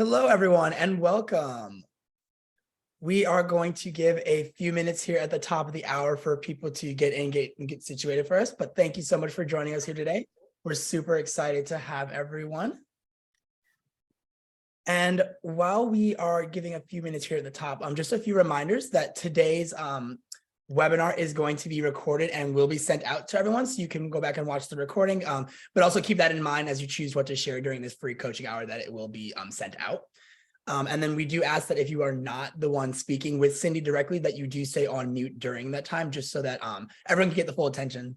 Hello, everyone, and welcome. We are going to give a few minutes here at the top of the hour for people to get situated for us. But thank you so much for joining us here today. We're super excited to have everyone. And while we are giving a few minutes here at the top, just a few reminders that today's webinar is going to be recorded and will be sent out to everyone, so you can go back and watch the recording, but also keep that in mind as you choose what to share during this free coaching hour, that it will be sent out. And then we do ask that if you are not the one speaking with Cindy directly, that you do stay on mute during that time, just so that everyone can get the full attention.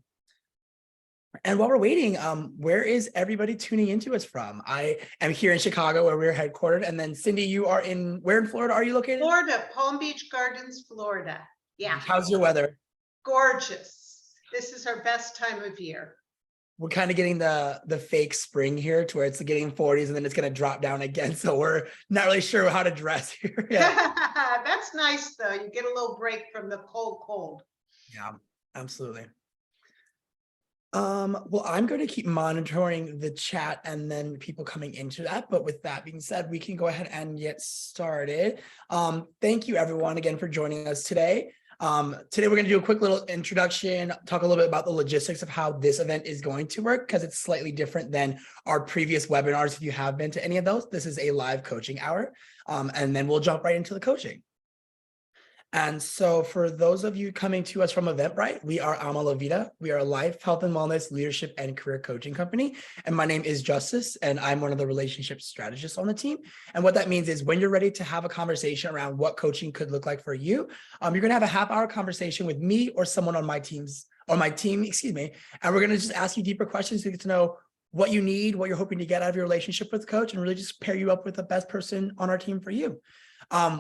And while we're waiting, where is everybody tuning into us from? I am here in Chicago, where we're headquartered. And then Cindy, you are where in Florida are you located? Florida, Palm Beach Gardens, Florida. Yeah. How's your weather? Gorgeous. This is our best time of year. We're kind of getting the fake spring here, to where it's getting 40s and then it's going to drop down again. So we're not really sure how to dress here. Yeah. That's nice, though. You get a little break from the cold. Yeah, absolutely. Well, I'm going to keep monitoring the chat and then people coming into that. But with that being said, we can go ahead and get started. Thank you, everyone, again for joining us today. Today, we're going to do a quick little introduction, talk a little bit about the logistics of how this event is going to work, because it's slightly different than our previous webinars. If you have been to any of those, this is a live coaching hour, and then we'll jump right into the coaching. And so for those of you coming to us from Eventbrite, we are Ama La Vida. We are a life, health and wellness, leadership and career coaching company. And my name is Justice, and I'm one of the relationship strategists on the team. And what that means is when you're ready to have a conversation around what coaching could look like for you, you're going to have a half-hour conversation with me or someone on my team, and we're going to just ask you deeper questions to get to know what you need, what you're hoping to get out of your relationship with the coach, and really just pair you up with the best person on our team for you.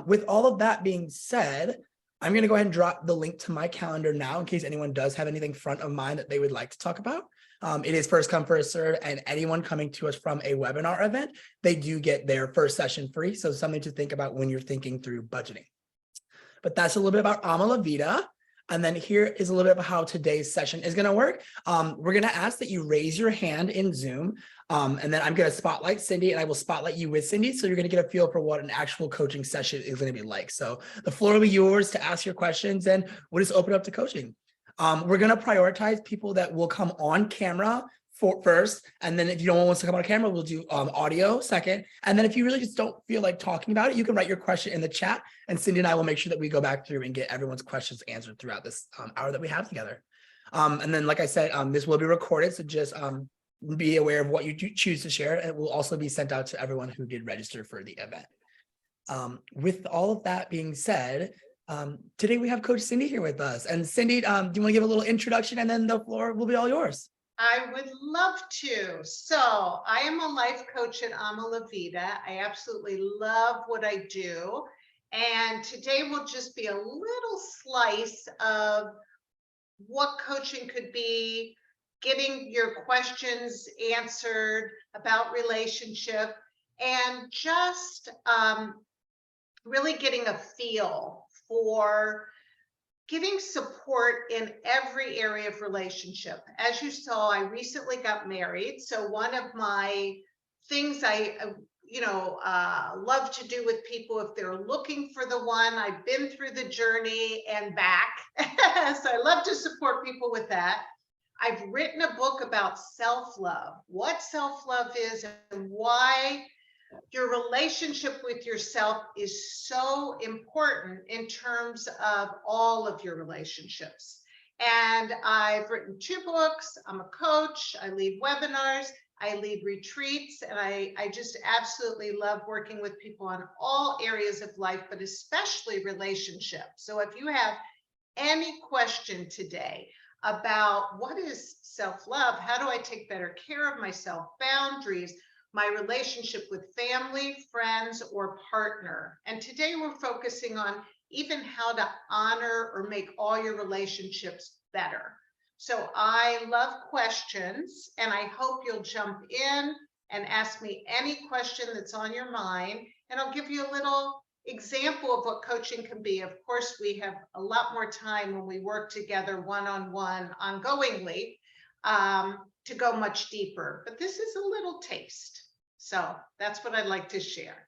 With all of that being said, I'm going to go ahead and drop the link to my calendar now in case anyone does have anything front of mind that they would like to talk about. It is first come, first serve, and anyone coming to us from a webinar event, they do get their first session free. So something to think about when you're thinking through budgeting. But that's a little bit about Ama La Vida. And then here is a little bit of how today's session is going to work. We're going to ask that you raise your hand in Zoom. And then I'm going to spotlight Cindy, and I will spotlight you with Cindy. So you're going to get a feel for what an actual coaching session is going to be like. So the floor will be yours to ask your questions, and we'll just open up to coaching. We're going to prioritize people that will come on camera first. And then if you don't want us to come on camera, we'll do audio second. And then if you really just don't feel like talking about it, you can write your question in the chat, and Cindy and I will make sure that we go back through and get everyone's questions answered throughout this hour that we have together. And then, like I said, this will be recorded. So just be aware of what you choose to share. And it will also be sent out to everyone who did register for the event. With all of that being said, today we have Coach Cindy here with us. And Cindy, do you want to give a little introduction, and then the floor will be all yours? I would love to. So I am a life coach at Ama La Vida. I absolutely love what I do. And today will just be a little slice of what coaching could be, getting your questions answered about relationship, and just really getting a feel for giving support in every area of relationship. As you saw, I recently got married. So one of my things I love to do with people, if they're looking for the one, I've been through the journey and back. So I love to support people with that. I've written a book about self-love, what self-love is and why your relationship with yourself is so important in terms of all of your relationships. And I've written 2 books. I'm a coach. I lead webinars. I lead retreats. And I just absolutely love working with people on all areas of life, but especially relationships. So if you have any question today about what is self-love, how do I take better care of myself, boundaries, my relationship with family, friends, or partner. And today we're focusing on even how to honor or make all your relationships better. So I love questions, and I hope you'll jump in and ask me any question that's on your mind, and I'll give you a little example of what coaching can be. Of course, we have a lot more time when we work together one-on-one ongoingly to go much deeper, but this is a little taste. So that's what I'd like to share.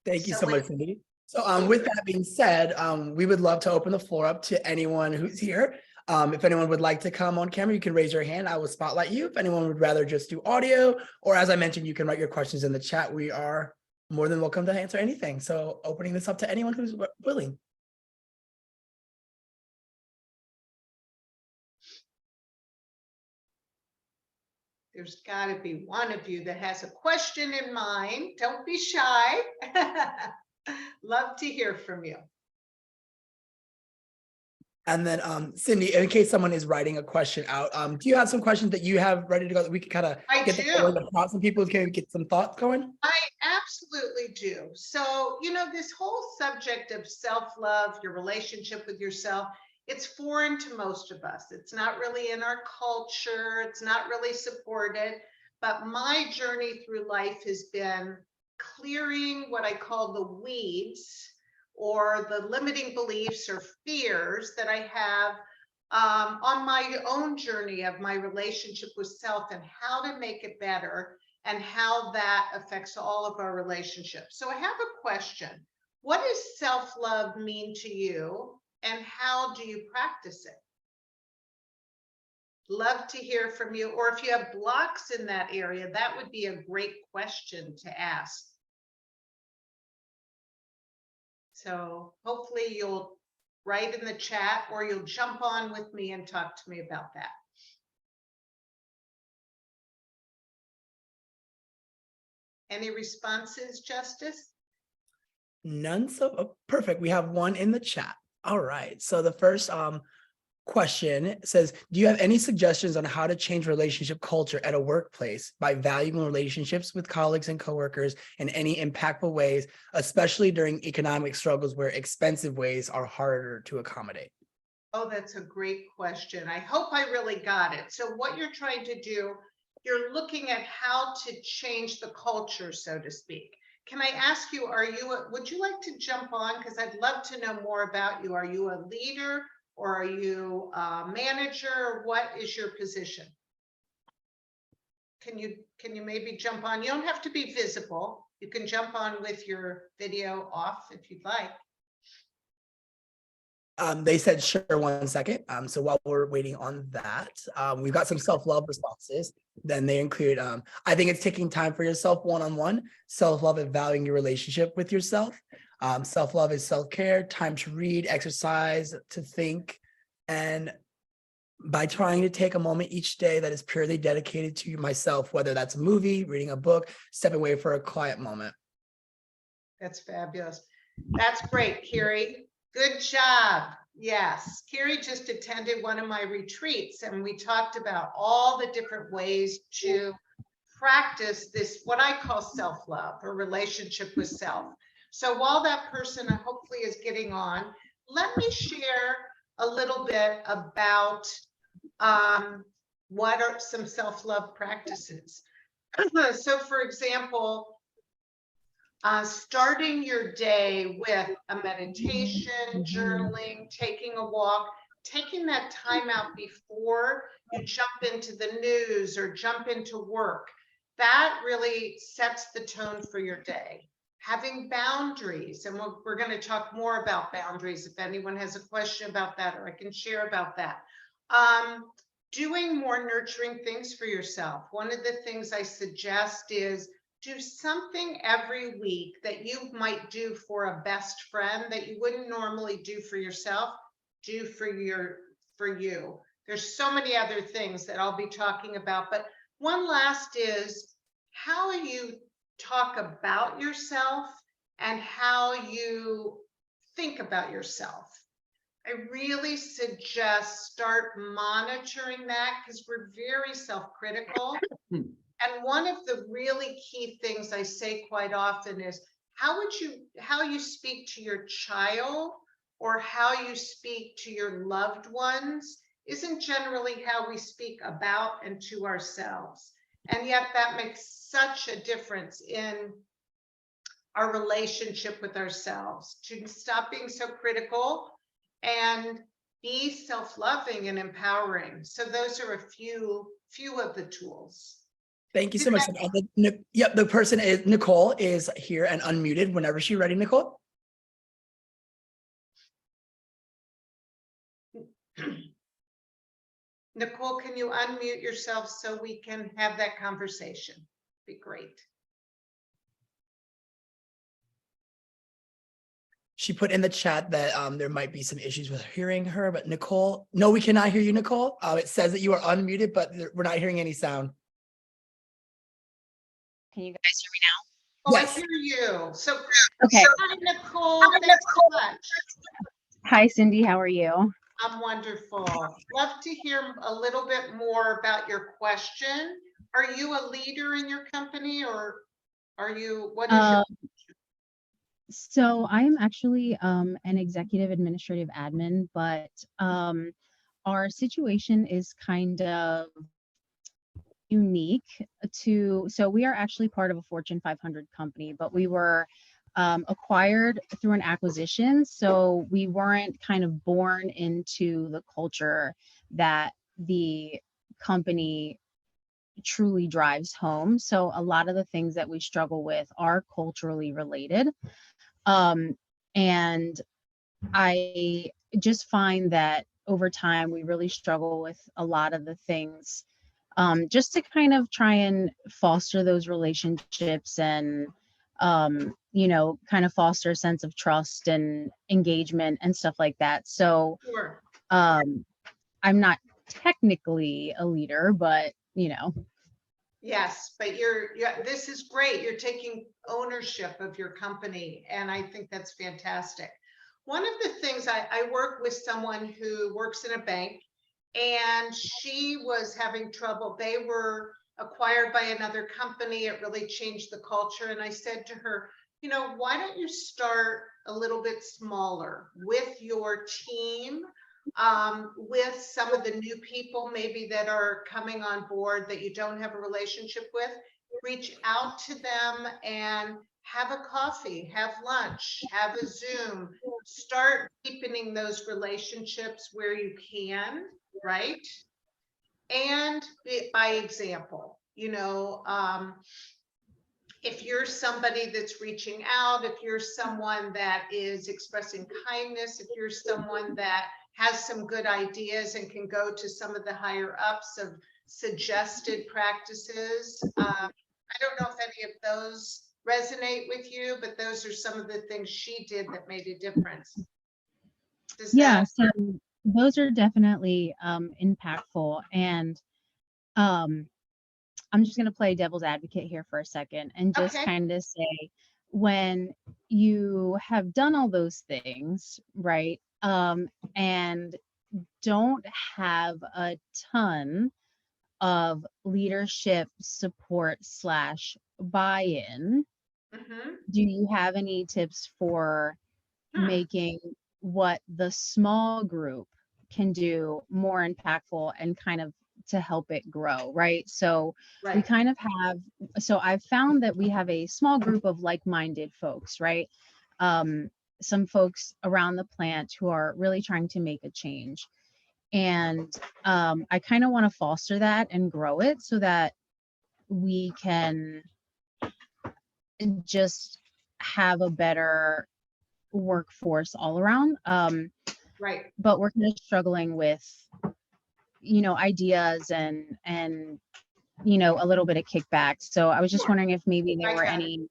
Thank you So so much, with Cindy. So with that being said, we would love to open the floor up to anyone who's here. If anyone would like to come on camera, you can raise your hand. I will spotlight you. If anyone would rather just do audio, or as I mentioned, you can write your questions in the chat. We are more than welcome to answer anything. So opening this up to anyone who's willing. there's got to be one of you that has a question in mind. Don't be shy. Love to hear from you. And then Cindy, in case someone is writing a question out, do you have some questions that you have ready to go that we can kind of I get do. the thoughts and people can get some thoughts going? I absolutely do. So, this whole subject of self-love, your relationship with yourself, it's foreign to most of us. It's not really in our culture. It's not really supported. But my journey through life has been clearing what I call the weeds or the limiting beliefs or fears that I have on my own journey of my relationship with self and how to make it better and how that affects all of our relationships. So I have a question. What does self-love mean to you and how do you practice it? Love to hear from you. Or if you have blocks in that area, that would be a great question to ask. So hopefully you'll write in the chat or you'll jump on with me and talk to me about that. Any responses, Justice? None. So perfect. We have one in the chat. All right. So the first question says, do you have any suggestions on how to change relationship culture at a workplace by valuing relationships with colleagues and coworkers in any impactful ways, especially during economic struggles where expensive ways are harder to accommodate? Oh, that's a great question. I hope I really got it. So what you're trying to do, you're looking at how to change the culture, so to speak. Can I ask you, would you like to jump on? Because I'd love to know more about you. Are you a leader or are you a manager? What is your position? Can you maybe jump on? You don't have to be visible. You can jump on with your video off if you'd like. They said, sure, 1 second. So while we're waiting on that, we've got some self-love responses. Then they include, I think it's taking time for yourself one-on-one. Self-love is valuing your relationship with yourself. Self-love is self-care, time to read, exercise, to think. And by trying to take a moment each day that is purely dedicated to myself, whether that's a movie, reading a book, stepping away for a quiet moment. That's fabulous. That's great, Carrie. Good job. Yes, Carrie just attended one of my retreats and we talked about all the different ways to practice this, what I call self-love or relationship with self. So while that person hopefully is getting on, let me share a little bit about what are some self-love practices. So for example, starting your day with a meditation, journaling, taking a walk, taking that time out before you jump into the news or jump into work, that really sets the tone for your day. Having boundaries, and we're going to talk more about boundaries if anyone has a question about that, or I can share about that. Doing more nurturing things for yourself. One of the things I suggest is do something every week that you might do for a best friend that you wouldn't normally do for yourself. Do for you. There's so many other things that I'll be talking about, but one last is how you talk about yourself and how you think about yourself. I really suggest start monitoring that because we're very self-critical. And one of the really key things I say quite often is how you speak to your child or how you speak to your loved ones isn't generally how we speak about and to ourselves. And yet that makes such a difference in our relationship with ourselves. To stop being so critical and be self-loving and empowering. So those are a few of the tools. Thank you Did so much. that- Yep, the person is Nicole is here and unmuted whenever she's ready, Nicole. Nicole, can you unmute yourself so we can have that conversation? Be great. She put in the chat that there might be some issues with hearing her, but Nicole, no, we cannot hear you, Nicole. It says that you are unmuted, but we're not hearing any sound. Can you guys hear me now? Oh, Yes. I hear you. So, Okay. hi, Nicole. Thanks so much. Hi, Cindy. How are you? I'm wonderful. Love to hear a little bit more about your question. Are you a leader in your company, or are you, what is your? So I'm actually an executive administrative admin, but our situation is kind of unique so we are actually part of a Fortune 500 company, but we were acquired through an acquisition. So we weren't kind of born into the culture that the company truly drives home. So a lot of the things that we struggle with are culturally related. And I just find that over time, we really struggle with a lot of the things, just to kind of try and foster those relationships and, kind of foster a sense of trust and engagement and stuff like that. So Sure. I'm not technically a leader, but, Yes, but this is great. You're taking ownership of your company, and I think that's fantastic. One of the things I work with someone who works in a bank, and she was having trouble. They were acquired by another company. It really changed the culture. And I said to her, why don't you start a little bit smaller with your team? With some of the new people maybe that are coming on board that you don't have a relationship with, reach out to them and have a coffee, have lunch, have a Zoom, start deepening those relationships where you can, right? And by example, if you're somebody that's reaching out, if you're someone that is expressing kindness, if you're someone that has some good ideas and can go to some of the higher ups of suggested practices. I don't know if any of those resonate with you, but those are some of the things she did that made a difference. So those are definitely impactful. And I'm just going to play devil's advocate here for a second and just kind of say, when you have done all those things, right, and don't have a ton of leadership support / buy-in, do you have any tips for making what the small group can do more impactful and kind of to help it grow, right? So we kind of have, so I've found that we have a small group of like-minded folks, right? Some folks around the plant who are really trying to make a change. And I kind of want to foster that and grow it so that we can just have a better workforce all around. But we're kind of struggling with, ideas and a little bit of kickback. So I was just wondering if maybe there were any,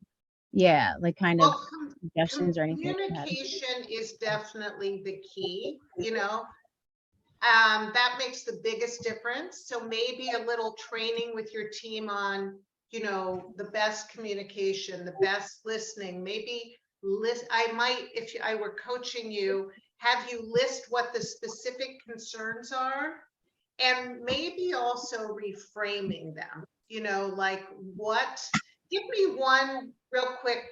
kind of suggestions or anything. Communication is definitely the key, that makes the biggest difference. So maybe a little training with your team on, the best communication, the best listening, maybe I might, if I were coaching you, have you list what the specific concerns are, and maybe also reframing them, like give me one real quick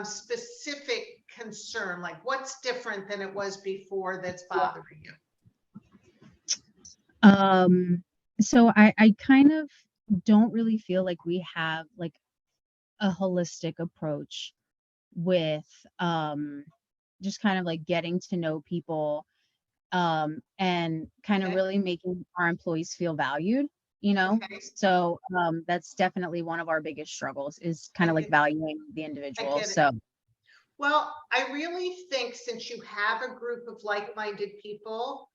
specific concern, like what's different than it was before that's bothering you. So I kind of don't really feel like we have like a holistic approach with just kind of like getting to know people and kind of really making our employees feel valued, you know? Okay. So that's definitely one of our biggest struggles is kind of like valuing the individual. get it. So Well, I really think since you have a group of like-minded people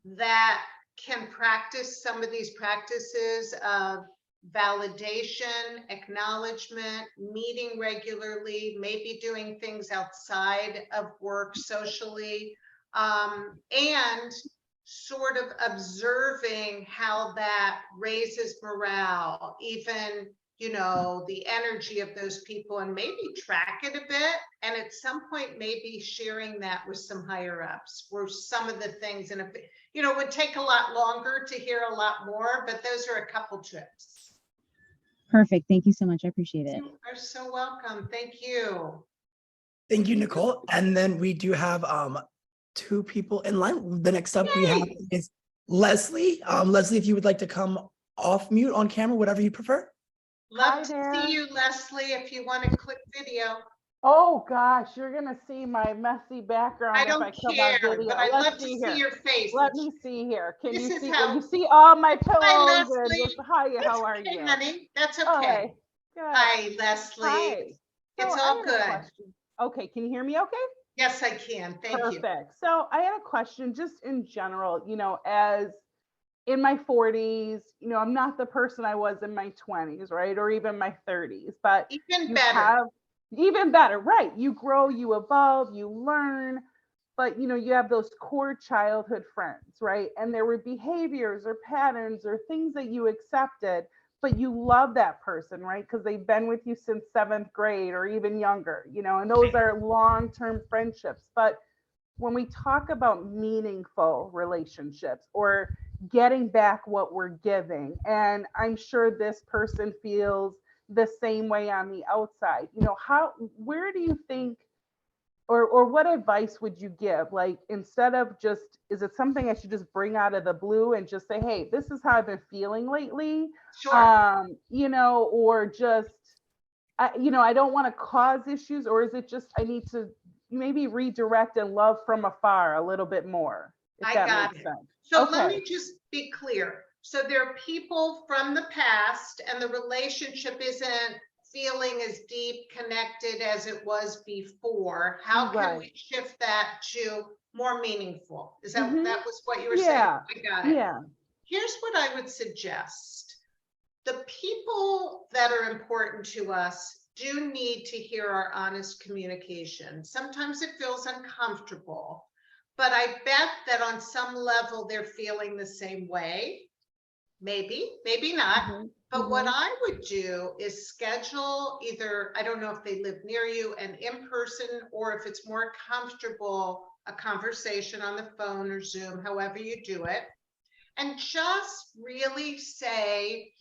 that can practice some of these practices of validation, acknowledgement, meeting regularly, maybe doing things outside of work socially, and sort of observing how that raises morale, even, you know, the energy of those people, and maybe track it a bit. And at some point, maybe sharing that with some higher ups were some of the things. And if, you know, it would take a lot longer to hear a lot more, but those are a couple tips. perfect. Thank you so much. I appreciate it. You are so welcome. Thank you. Thank you, Nicole. And then we do have two people in line. The next up we have Yay. is Leslie. Leslie, if you would like to come off mute on camera, whatever you prefer. Love Hi to there. see you, Leslie, if you want to click video. Oh gosh, you're gonna see my messy background I if don't I come care, on video. but I Let's love to see see here. your face. Let me see here. Can This you is see? how- You see all my pillows Hi, and Leslie. just hi. That's How are okay, you? honey. That's All okay. right. Good. Hi, Leslie. Hi. It's So I all had a good. question. Okay, can you hear me? Okay. Yes, I can. Thank you. Perfect. So I had a question just in general, you know, as in my 40s, you know, I'm not the person I was in my 20s, right? Or even my 30s, but Even you better. have even better, right? You grow, you evolve, you learn, but you know, you have those core childhood friends, right? And there were behaviors or patterns or things that you accepted, but you love that person, right? Because they've been with you since 7th grade or even younger, you know, and those are long-term friendships. But when we talk about meaningful relationships or getting back what we're giving, and I'm sure this person feels the same way on the outside, you know, where do you think, or what advice would you give? Like, instead of just, is it something I should just bring out of the blue and just say, hey, this is how I've been feeling lately? Sure. You know, or just, you know, I don't want to cause issues, or is it just I need to maybe redirect and love from afar a little bit more, if I that got makes it. sense? So Okay. let me just be clear. So there are people from the past and the relationship isn't feeling as deep connected as it was before. How can we shift that to more meaningful? Is that Mhm. that was what you were Yeah. saying? I got it. Yeah. Here's what I would suggest. The people that are important to us do need to hear our honest communication. Sometimes it feels uncomfortable, but I bet that on some level they're feeling the same way. Maybe, maybe not. Mhm. But what Mhm. I would do is schedule either, I don't know if they live near you, an in-person, or if it's more comfortable, a conversation on the phone or Zoom, however you do it. And just really say,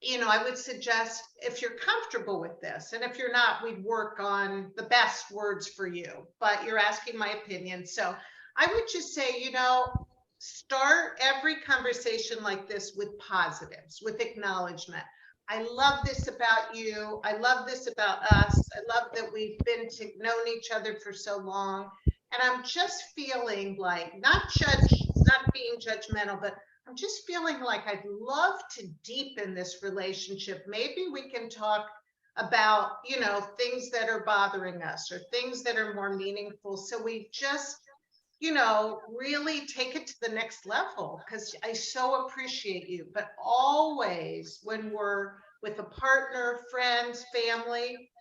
you know, I would suggest, if you're comfortable with this, and if you're not, we'd work on the best words for you, but you're asking my opinion. So I would just say, you know, start every conversation like this with positives, with acknowledgement. I love this about you. I love this about us. I love that we've known each other for so long. And I'm just feeling like, not being judgmental, but I'm just feeling like I'd love to deepen this relationship. Maybe we can talk about, you know, things that are bothering us or things that are more meaningful. So we just, you know, really take it to the next level, because I so appreciate you. But always when we're with a partner, friends, family,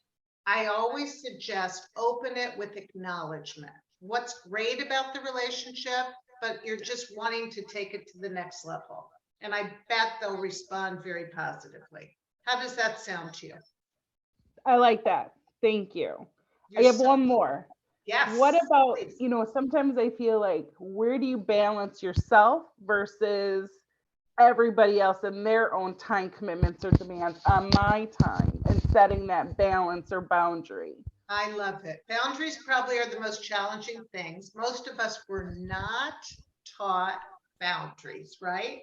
I always suggest open it with acknowledgement. What's great about the relationship, but you're just wanting to take it to the next level. And I bet they'll respond very positively. How does that sound to you? I like that. Thank you. I You're have so- one more. Yes. What about, please. you know, sometimes I feel like, where do you balance yourself versus everybody else and their own time commitments or demands on my time, and setting that balance or boundary? I love it. Boundaries probably are the most challenging things. Most of us were not taught boundaries, right?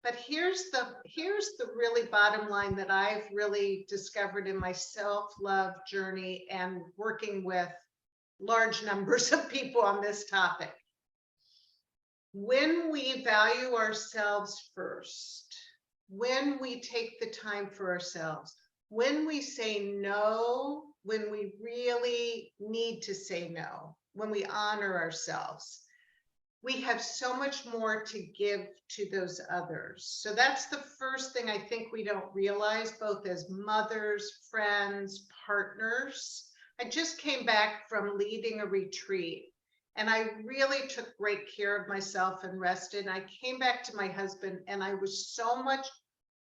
But here's the really bottom line that I've really discovered in my self-love journey and working with large numbers of people on this topic. when we value ourselves first, when we take the time for ourselves, when we say no, when we really need to say no, when we honor ourselves, we have so much more to give to those others. So that's the first thing I think we don't realize, both as mothers, friends, partners. I just came back from leading a retreat, and I really took great care of myself and rested. And I came back to my husband, and I was so much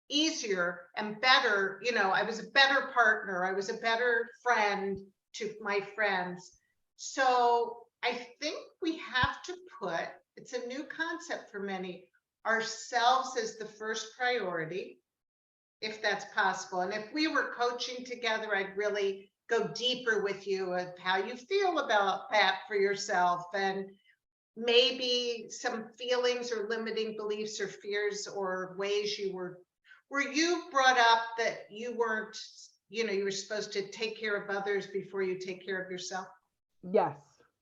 easier and better. You know, I was a better partner. I was a better friend to my friends. So I think we have to put, it's a new concept for many, ourselves as the first priority, if that's possible. And if we were coaching together, I'd really go deeper with you of how you feel about that for yourself, and maybe some feelings or limiting beliefs or fears or ways you were you brought up that you weren't, you know, you were supposed to take care of others before you take care of yourself? Yes.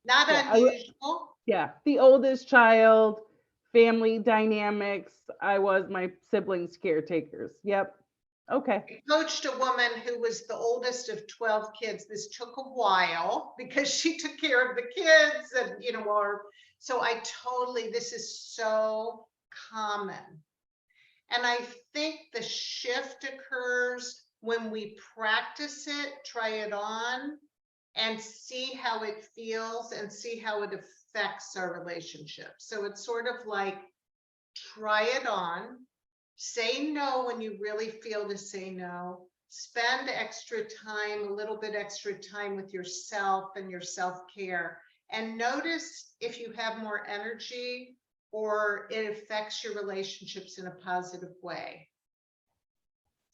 Not Yeah, unusual. Yeah, the oldest child, family dynamics. I was my siblings' caretakers. Yep. Okay. I coached a woman who was the oldest of 12 kids. This took a while because she took care of the kids and, you know, or so I totally, this is so common. And I think the shift occurs when we practice it, try it on, and see how it feels and see how it affects our relationship. So it's sort of like, try it on, say no when you really feel to say no, spend extra time, a little bit extra time with yourself and your self-care, and notice if you have more energy or it affects your relationships in a positive way.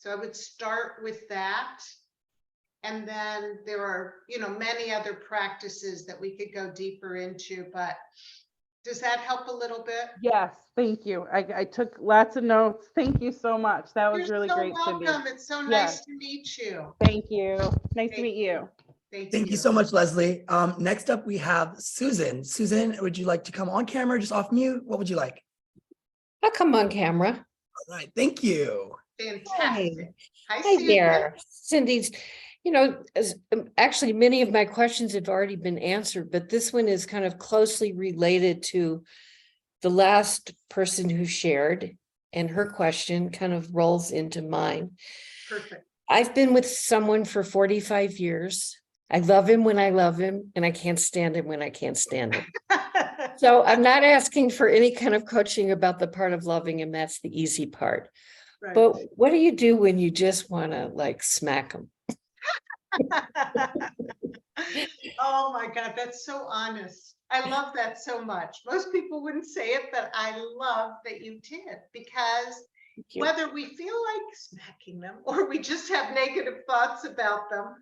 So I would start with that. And then there are, you know, many other practices that we could go deeper into, but does that help a little bit? Yes, thank you. I took lots of notes. Thank you so much. That was You're really so great, Cindy. welcome. It's so Yes. nice to meet you. Thank you. Nice to Thank meet you. Thank you so much, Leslie. Next up, we have Susan. Susan, would you like to come on camera, just off mute? What would you like? I'll come on camera. All right, thank you. Fantastic. Hi, Hi Susan. there. Cindy's, actually many of my questions have already been answered, but this one is kind of closely related to the last person who shared, and her question kind of rolls into mine. Perfect. I've been with someone for 45 years. I love him when I love him, and I can't stand him when I can't stand him. So I'm not asking for any kind of coaching about the part of loving him. That's the easy part. Right. But what do you do when you just want to like smack him? Oh my God, that's so honest. I love that so much. Most people wouldn't say it, but I love that you did, because you. whether we feel like smacking them or we just have negative thoughts about them,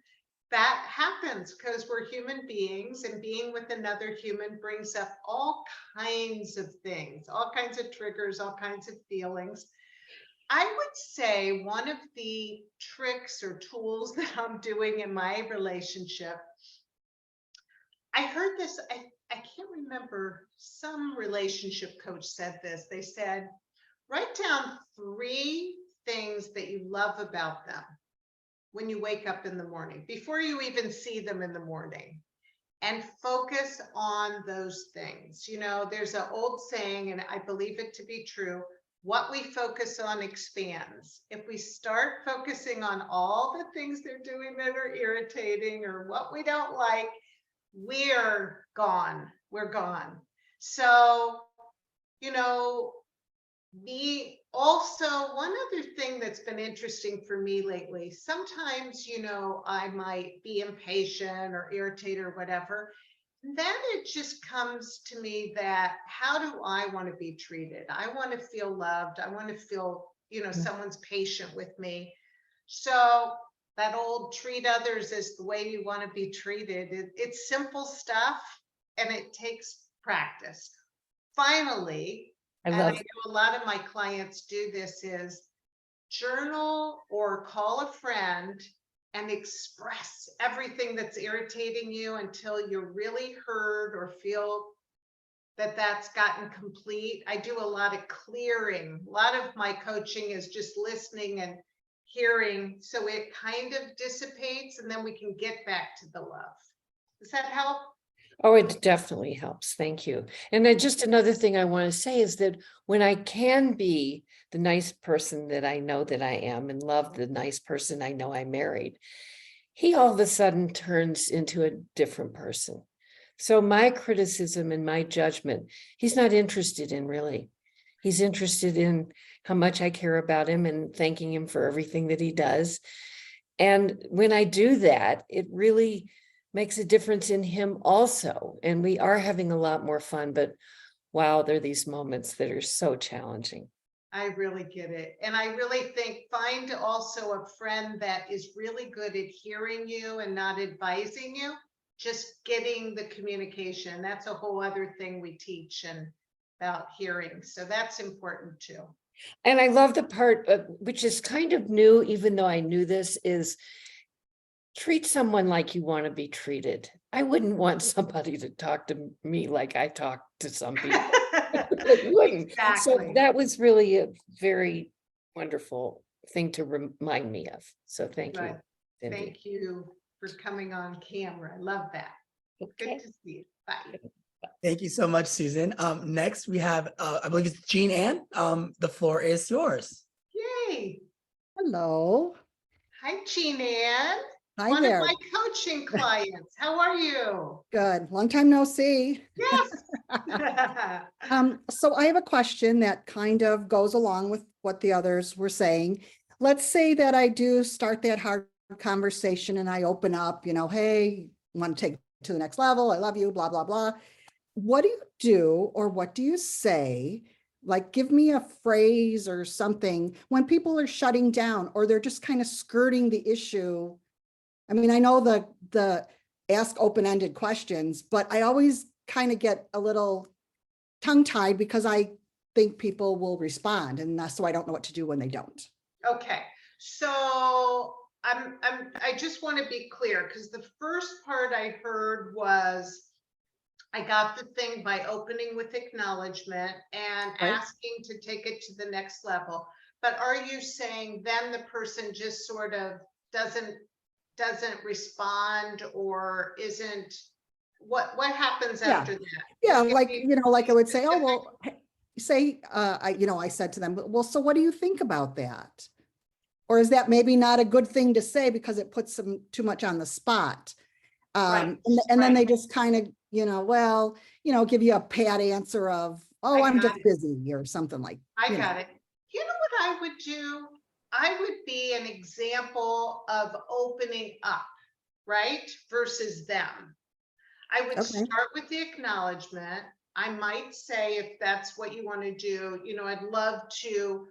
that happens because we're human beings, and being with another human brings up all kinds of things, all kinds of triggers, all kinds of feelings. I would say one of the tricks or tools that I'm doing in my relationship, I heard this, I can't remember, some relationship coach said this. They said, write down 3 things that you love about them when you wake up in the morning, before you even see them in the morning, and focus on those things. You know, there's an old saying, and I believe it to be true, what we focus on expands. If we start focusing on all the things they're doing that are irritating or what we don't like, we're gone. We're gone. So, you know, also one other thing that's been interesting for me lately, sometimes, you know, I might be impatient or irritated or whatever. Then it just comes to me that, how do I want to be treated? I want to feel loved. I want to feel, you know, someone's patient with me. So that old treat others as the way you want to be treated, it's simple stuff, and it takes practice. Finally, and I know a lot of my clients do this, is journal or call a friend and express everything that's irritating you until you're really heard or feel that's gotten complete. I do a lot of clearing. A lot of my coaching is just listening and hearing, so it kind of dissipates and then we can get back to the love. Does that help? Oh, it definitely helps. Thank you. And then just another thing I want to say is that when I can be the nice person that I know that I am and love the nice person I know I married, he all of a sudden turns into a different person. So my criticism and my judgment, he's not interested in really. He's interested in how much I care about him and thanking him for everything that he does. And when I do that, it really makes a difference in him also. And we are having a lot more fun, but wow, there are these moments that are so challenging. I really get it. And I really think find also a friend that is really good at hearing you and not advising you, just getting the communication. That's a whole other thing we teach and about hearing. So that's important too. And I love the part, which is kind of new, even though I knew this, is treat someone like you want to be treated. I wouldn't want somebody to talk to me like I talk to some people. Wouldn't. So Exactly. that was really a very wonderful thing to remind me of. So thank you. Right. Cindy. Thank you for coming on camera. I love that. Okay. Good to see you. Bye. Thank you so much, Susan. Next we have, I believe it's Jean Ann. The floor is yours. Yay. Hello. Hi, Jean Ann. Hi One there. of my coaching clients. How are you? Good. Long time no see. Yes. So I have a question that kind of goes along with what the others were saying. Let's say that I do start that hard conversation and I open up, hey, want to take it to the next level. I love you, blah, blah, blah. What do you do or what do you say? Like, give me a phrase or something when people are shutting down or they're just kind of skirting the issue. I mean, I know the ask open-ended questions, but I always kind of get a little tongue-tied because I think people will respond, and that's so I don't know what to do when they don't. Okay, so I just want to be clear because the first part I heard was I got the thing by opening with acknowledgement and Right. asking to take it to the next level. But are you saying then the person just sort of doesn't respond or isn't, what happens Yeah. after that? Yeah, Give like, me like I would say, oh, specific- well, say, I said to them, well, so what do you think about that? Or is that maybe not a good thing to say because it puts them too much on the spot? Right, And then they right. just kind of, give you a pat answer of, oh, I I'm got just it. busy or something like. I got it. You know what I would do? I would be an example of opening up, right? Versus them. I would Okay. start with the acknowledgement. I might say, if that's what you want to do, I'd love to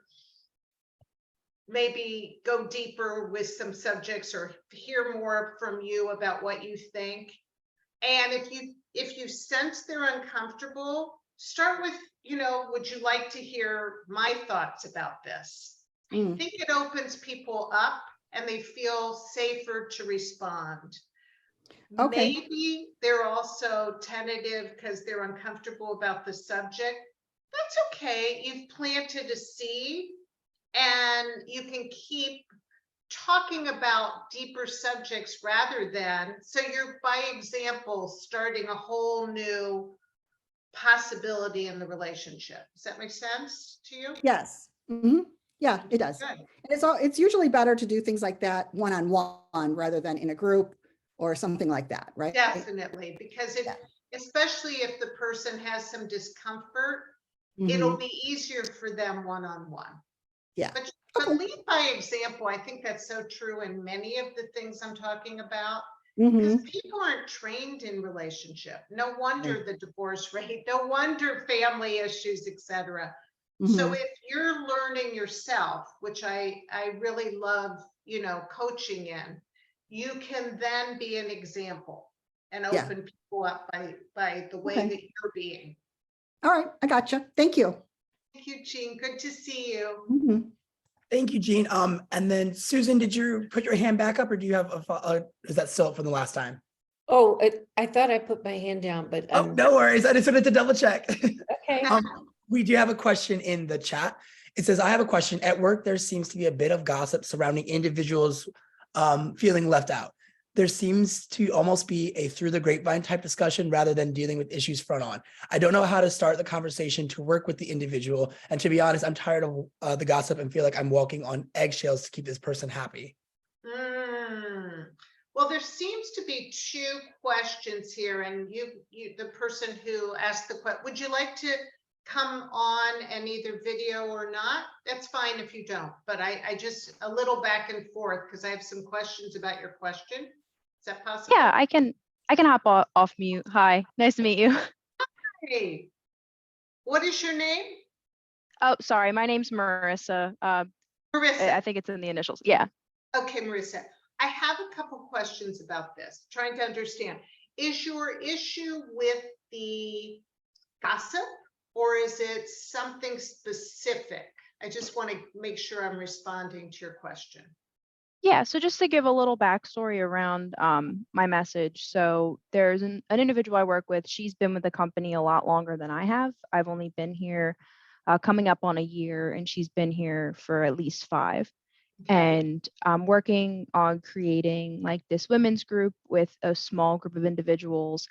maybe go deeper with some subjects or hear more from you about what you think. And if you sense they're uncomfortable, start with, would you like to hear my thoughts about this? I Mm. think it opens people up and they feel safer to respond. Okay. Maybe they're also tentative because they're uncomfortable about the subject. That's okay. You've planted a seed and you can keep talking about deeper subjects rather than, so you're by example, starting a whole new possibility in the relationship. Does that make sense to you? Yes. Mhm. Yeah, it does. Good. And it's usually better to do things like that one-on-one rather than in a group or something like that, right? Definitely, because Yeah. especially if the person has some discomfort, Mhm. it'll be easier for them one-on-one. Yeah. But Okay. lead by example. I think that's so true in many of the things I'm talking about. Mhm. Because people aren't trained in relationship. No wonder the divorce rate, no wonder family issues, etc. So Mhm. if you're learning yourself, which I really love, coaching in, you can then be an example and Yeah. open people up by the way Okay. that you're being. All right, I gotcha. Thank you. Thank you, Jean. Good to see you. Mhm. Thank you, Jean. And then Susan, did you put your hand back up or do you have is that still from the last time? Oh, I thought I put my hand down, but Oh, no worries. I just wanted to double check. okay. We do have a question in the chat. It says, I have a question. At work, there seems to be a bit of gossip surrounding individuals feeling left out. There seems to almost be a through the grapevine type discussion rather than dealing with issues front on. I don't know how to start the conversation to work with the individual. And to be honest, I'm tired of the gossip and feel like I'm walking on eggshells to keep this person happy. Well, there seems to be two questions here, and you, the person who asked the question, would you like to come on and either video or not? That's fine if you don't, but I just a little back and forth because I have some questions about your question. Is that possible? Yeah, I can hop off mute. Hi, nice to meet you. Hey, what is your name? Oh, sorry, my name's Marissa. Marissa. I think it's in the initials. Yeah. Okay, Marissa, I have a couple questions about this, trying to understand. Is your issue with the gossip or is it something specific? I just want to make sure I'm responding to your question. Yeah, so just to give a little backstory around my message. So there's an individual I work with. She's been with the company a lot longer than I have. I've only been here coming up on a year, and she's been here for at least 5. And I'm working on creating like this women's group with a small group of individuals.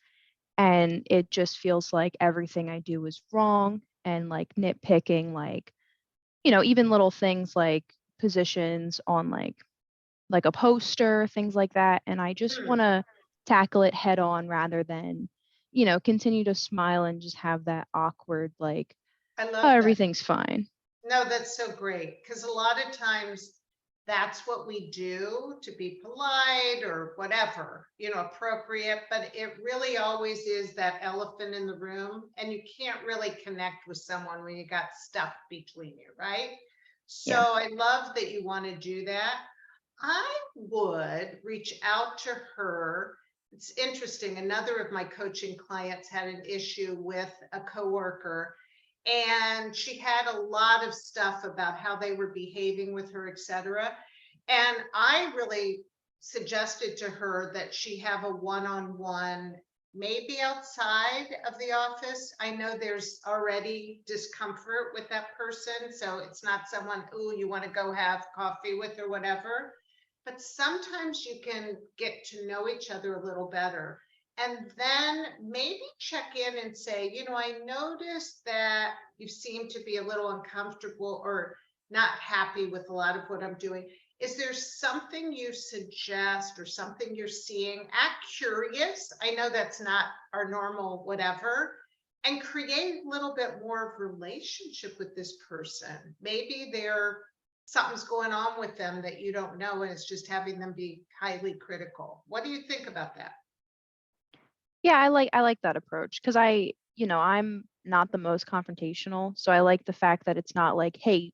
And it just feels like everything I do is wrong and like nitpicking, like, even little things like positions on like a poster, things like that. And I just want to tackle it head on rather than, continue to smile and just have that awkward, like, I love oh, that. everything's fine. No, that's so great. Because a lot of times that's what we do to be polite or whatever, appropriate, but it really always is that elephant in the room, and you can't really connect with someone when you got stuff between you, right? So Yeah. I love that you want to do that. I would reach out to her. It's interesting. Another of my coaching clients had an issue with a coworker, and she had a lot of stuff about how they were behaving with her, etc. And I really suggested to her that she have a one-on-one, maybe outside of the office. I know there's already discomfort with that person, so it's not someone, ooh, you want to go have coffee with or whatever. But sometimes you can get to know each other a little better. And then maybe check in and say, I noticed that you seem to be a little uncomfortable or not happy with a lot of what I'm doing. Is there something you suggest or something you're seeing? Act curious. I know that's not our normal whatever. And create a little bit more of a relationship with this person. Maybe something's going on with them that you don't know, and it's just having them be highly critical. What do you think about that? Yeah, I like that approach because I'm not the most confrontational. So I like the fact that it's not like, hey,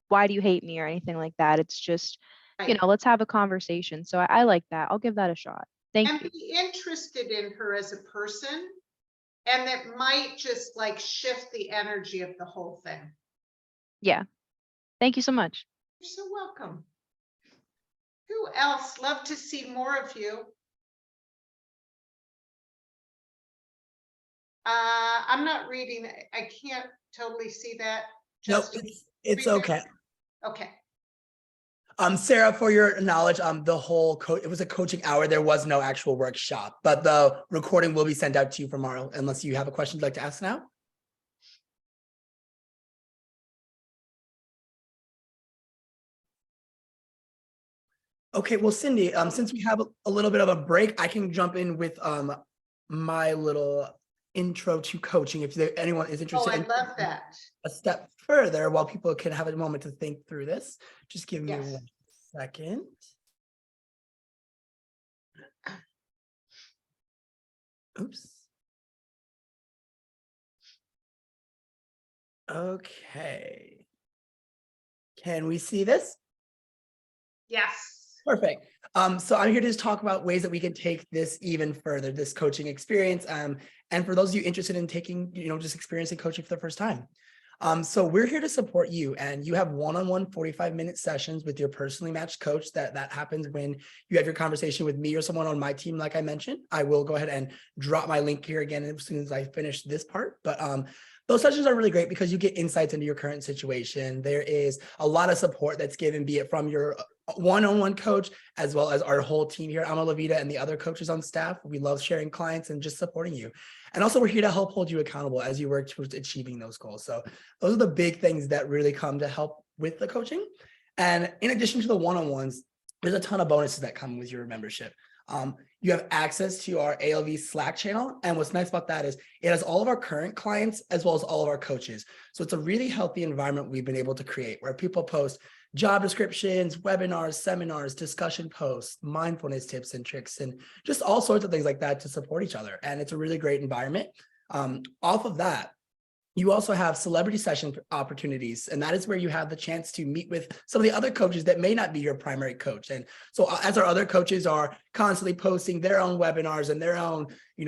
why do you hate me or anything like that? It's just, Right. Let's have a conversation. So I like that. I'll give that a shot. Thank you. And be interested in her as a person. And that might just like shift the energy of the whole thing. Yeah. Thank you so much. You're so welcome. Who else? Love to see more of you. I'm not reading. I can't totally see that. Nope, Justin, it's read okay. Okay. Sarah, for your knowledge, the whole it was a coaching hour. There was no actual workshop, but the recording will be sent out to you tomorrow, unless you have a question you'd like to ask now. Okay, well, Cindy, since we have a little bit of a break, I can jump in with my little intro to coaching. If anyone is interested, I love that. A step further, while people can have a moment to think through this. Just give me Yes. 1 second. Oops. Okay. Can we see this? Yes. Perfect. So I'm here to just talk about ways that we can take this even further, this coaching experience. And for those of you interested in taking, just experiencing coaching for the first time. So we're here to support you, and you have one-on-one 45-minute sessions with your personally matched coach. That happens when you have your conversation with me or someone on my team. Like I mentioned, I will go ahead and drop my link here again as soon as I finish this part. But those sessions are really great because you get insights into your current situation. There is a lot of support that's given, be it from your one-on-one coach, as well as our whole team here at Ama La Vida and the other coaches on staff. We love sharing clients and just supporting you. And also we're here to help hold you accountable as you work towards achieving those goals. So those are the big things that really come to help with the coaching. And in addition to the one-on-ones, there's a ton of bonuses that come with your membership. You have access to our ALV Slack channel. And what's nice about that is it has all of our current clients as well as all of our coaches. So it's a really healthy environment we've been able to create where people post job descriptions, webinars, seminars, discussion posts, mindfulness tips and tricks, and just all sorts of things like that to support each other. And it's a really great environment. Off of that, you also have celebrity session opportunities, and that is where you have the chance to meet with some of the other coaches that may not be your primary coach. And so as our other coaches are constantly posting their own webinars and their own,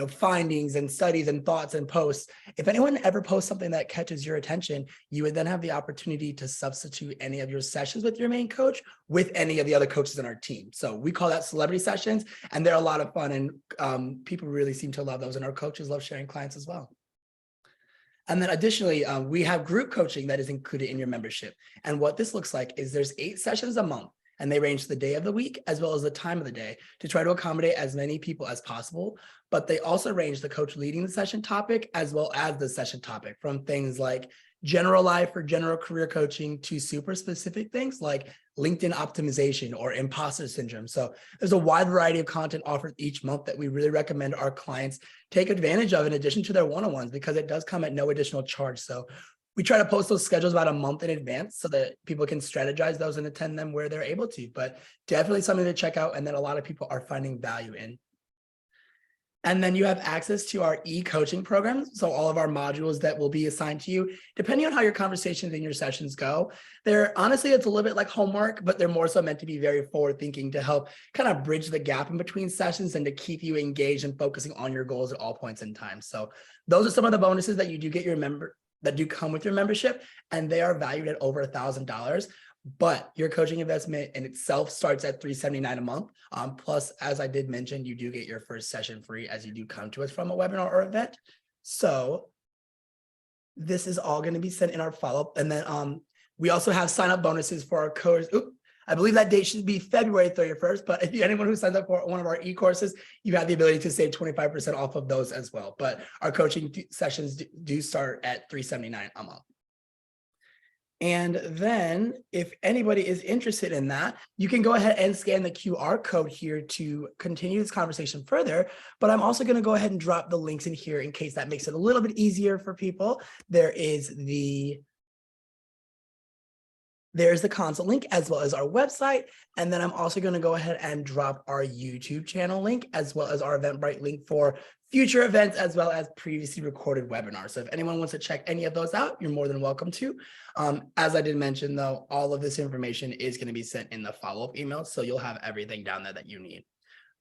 findings and studies and thoughts and posts, if anyone ever posts something that catches your attention, you would then have the opportunity to substitute any of your sessions with your main coach with any of the other coaches in our team. So we call that celebrity sessions, and they're a lot of fun, and people really seem to love those, and our coaches love sharing clients as well. And then additionally, we have group coaching that is included in your membership. And what this looks like is there's 8 sessions a month, and they range the day of the week as well as the time of the day to try to accommodate as many people as possible. But they also range the coach leading the session topic as well as the session topic, from things like general life or general career coaching to super specific things like LinkedIn optimization or imposter syndrome. So there's a wide variety of content offered each month that we really recommend our clients take advantage of in addition to their one-on-ones, because it does come at no additional charge. So we try to post those schedules about a month in advance so that people can strategize those and attend them where they're able to, but definitely something to check out and that a lot of people are finding value in. And then you have access to our e-coaching programs. So all of our modules that will be assigned to you, depending on how your conversations and your sessions go. Honestly, it's a little bit like homework, but they're more so meant to be very forward thinking to help kind of bridge the gap in between sessions and to keep you engaged and focusing on your goals at all points in time. So those are some of the bonuses that you do get that do come with your membership, and they are valued at over $1,000. But your coaching investment in itself starts at $379 a month. Plus, as I did mention, you do get your first session free as you do come to us from a webinar or event. So this is all going to be sent in our follow-up. And then we also have sign-up bonuses for our course. I believe that date should be February 31st, but if anyone who signs up for one of our e-courses, you have the ability to save 25% off of those as well. But our coaching sessions do start at $379 a month. And then if anybody is interested in that, you can go ahead and scan the QR code here to continue this conversation further. But I'm also going to go ahead and drop the links in here in case that makes it a little bit easier for people. There's the consult link as well as our website. And then I'm also going to go ahead and drop our YouTube channel link as well as our Eventbrite link for future events as well as previously recorded webinars. So if anyone wants to check any of those out, you're more than welcome to. As I did mention, though, all of this information is going to be sent in the follow-up email. So you'll have everything down there that you need.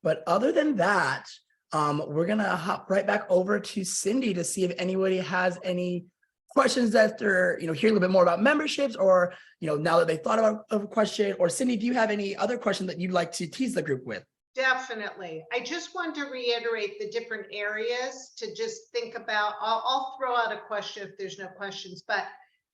But other than that, we're going to hop right back over to Cindy to see if anybody has any questions after hear a little bit more about memberships, or now that they thought about a question. Or Cindy, do you have any other question that you'd like to tease the group with? Definitely. I just want to reiterate the different areas to just think about. I'll throw out a question if there's no questions, but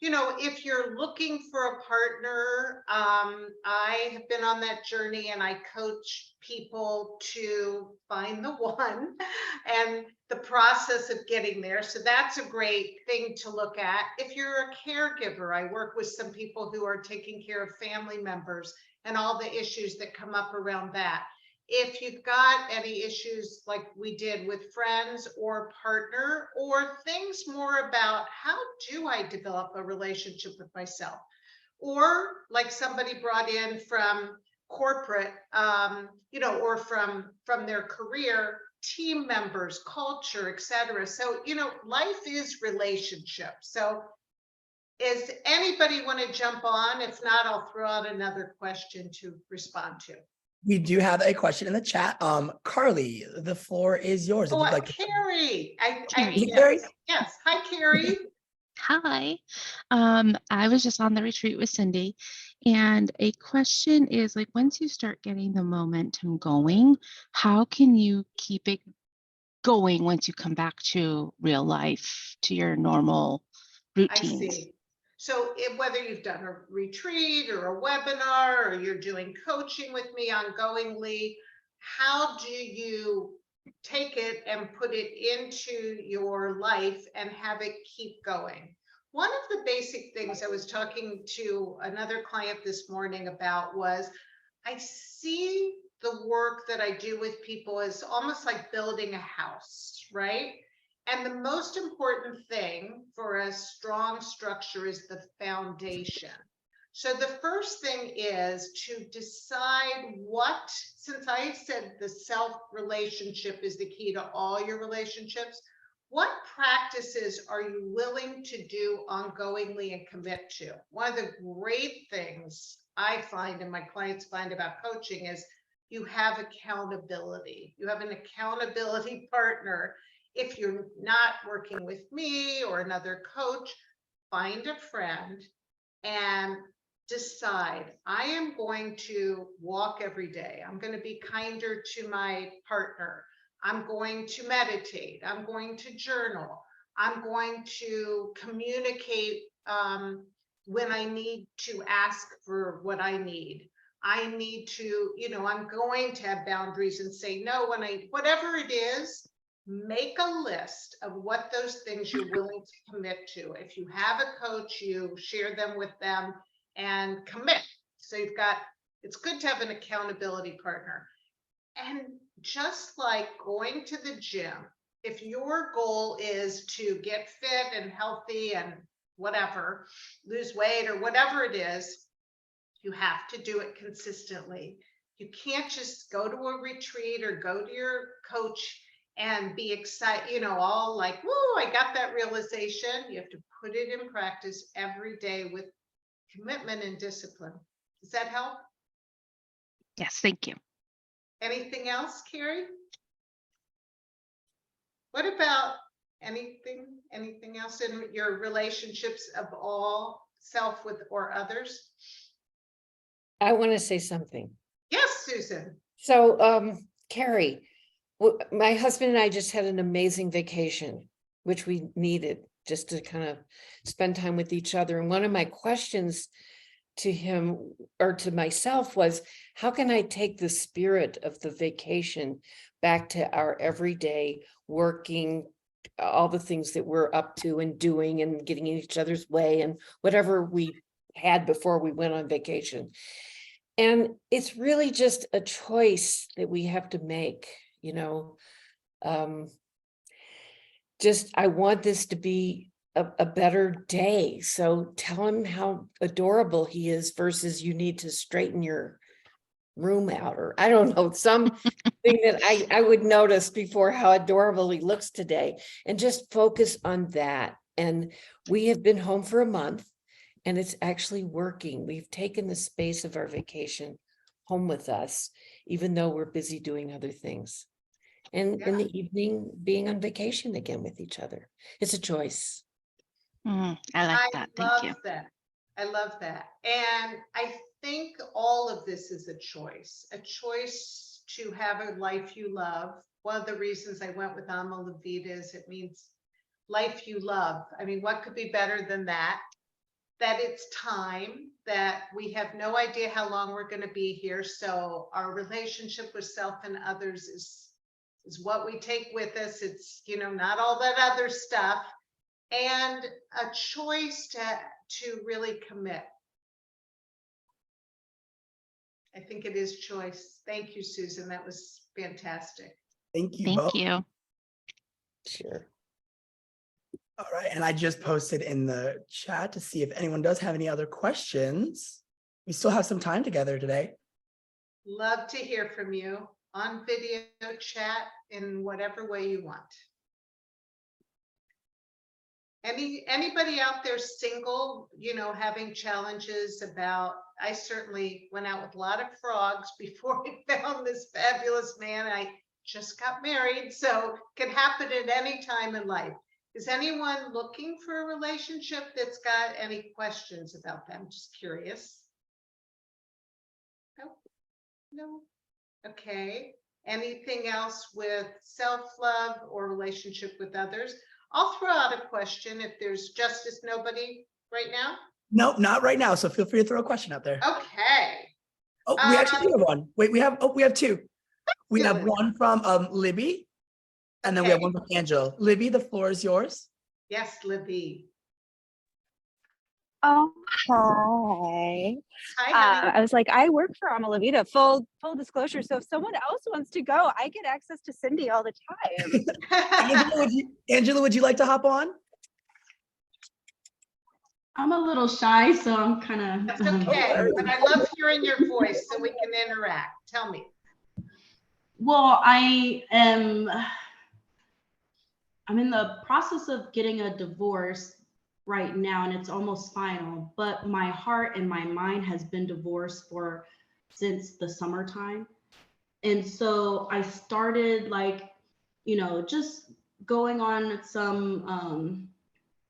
if you're looking for a partner, I have been on that journey and I coach people to find the one and the process of getting there. So that's a great thing to look at. If you're a caregiver, I work with some people who are taking care of family members and all the issues that come up around that. If you've got any issues like we did with friends or partner, or things more about how do I develop a relationship with myself, or like somebody brought in from corporate, or from their career, team members, culture, etc. So, life is relationship. So is anybody want to jump on? If not, I'll throw out another question to respond to. We do have a question in the chat. Carly, the floor is yours. Oh, If you'd like to... Carrie. Carrie. Yes. Hi, Carrie. Hi. I was just on the retreat with Cindy, and a question is like, once you start getting the momentum going, how can you keep it going once you come back to real life, to your normal I routines? see. So whether you've done a retreat or a webinar, or you're doing coaching with me ongoingly, how do you take it and put it into your life and have it keep going? One of the basic things I was talking to another client this morning about was, I see the work that I do with people as almost like building a house, right? And the most important thing for a strong structure is the foundation. So the first thing is to decide what, since I said the self relationship is the key to all your relationships, what practices are you willing to do ongoingly and commit to? One of the great things I find and my clients find about coaching is you have accountability. You have an accountability partner. If you're not working with me or another coach, find a friend and decide, I am going to walk every day. I'm going to be kinder to my partner. I'm going to meditate. I'm going to journal. I'm going to communicate when I need to ask for what I need. I need to, I'm going to have boundaries and say no when whatever it is. Make a list of what those things you're willing to commit to. If you have a coach, you share them with them and commit. So it's good to have an accountability partner. And just like going to the gym, if your goal is to get fit and healthy and whatever, lose weight or whatever it is, you have to do it consistently. You can't just go to a retreat or go to your coach and be excited, all like, whoa, I got that realization. You have to put it in practice every day with commitment and discipline. Does that help? Yes, thank you. Anything else, Carrie? What about anything else in your relationships of all self with or others? I want to say something. Yes, Susan. So, Carrie, my husband and I just had an amazing vacation, which we needed just to kind of spend time with each other. And one of my questions to him or to myself was, how can I take the spirit of the vacation back to our everyday working, all the things that we're up to and doing and getting in each other's way and whatever we had before we went on vacation. And it's really just a choice that we have to make, just, I want this to be a better day. So tell him how adorable he is versus you need to straighten your room out, or I don't know, something that I would notice before how adorable he looks today, and just focus on that. And we have been home for a month and it's actually working. We've taken the space of our vacation home with us, even though we're busy doing other things. And in the evening, being on vacation again with each other. It's a choice. I like that. Thank you. I love that. And I think all of this is a choice to have a life you love. One of the reasons I went with Alma La Vida is it means life you love. I mean, what could be better than that? That it's time, that we have no idea how long we're going to be here. So our relationship with self and others is what we take with us. It's, not all that other stuff. And a choice to really commit. I think it is choice. Thank you, Susan. That was fantastic. Thank you Thank both. you. Sure. All right, and I just posted in the chat to see if anyone does have any other questions. We still have some time together today. Love to hear from you on video, chat, in whatever way you want. Anybody out there single, having challenges about, I certainly went out with a lot of frogs before I found this fabulous man. I just got married, so it can happen at any time in life. Is anyone looking for a relationship that's got any questions about them? Just curious. No, no. Okay. Anything else with self-love or relationship with others? I'll throw out a question if there's justice nobody right now. Nope, not right now. So feel free to throw a question out there. Okay. Oh, we actually do have one. Wait, we have two. We have Good. one from Libby, and then we have Okay. one from Angela. Libby, the floor is yours. Yes, Libby. Oh, hi. Hi, honey. I was like, I work for Ama La Vida, full disclosure. So if someone else wants to go, I get access to Cindy all the time. Angela, would you like to hop on? I'm a little shy, so I'm kind of. That's okay, but I love hearing your voice so we can interact. Tell me. Well, I'm in the process of getting a divorce right now, and it's almost final, but my heart and my mind has been divorced since the summertime. And so I started just going on some,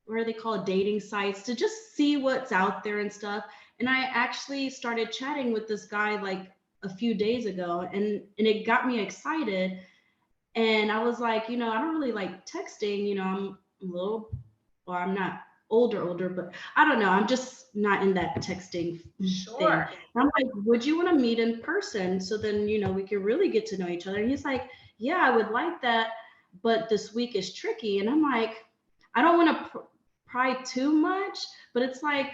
what are they called, dating sites to just see what's out there and stuff. And I actually started chatting with this guy like a few days ago, and it got me excited. And I was like, I don't really like texting, I'm I'm not older, but I don't know. I'm just not in that texting thing. Sure. And I'm like, would you want to meet in person? So then, we can really get to know each other. And he's like, yeah, I would like that, but this week is tricky. And I'm like, I don't want to pry too much, but it's like,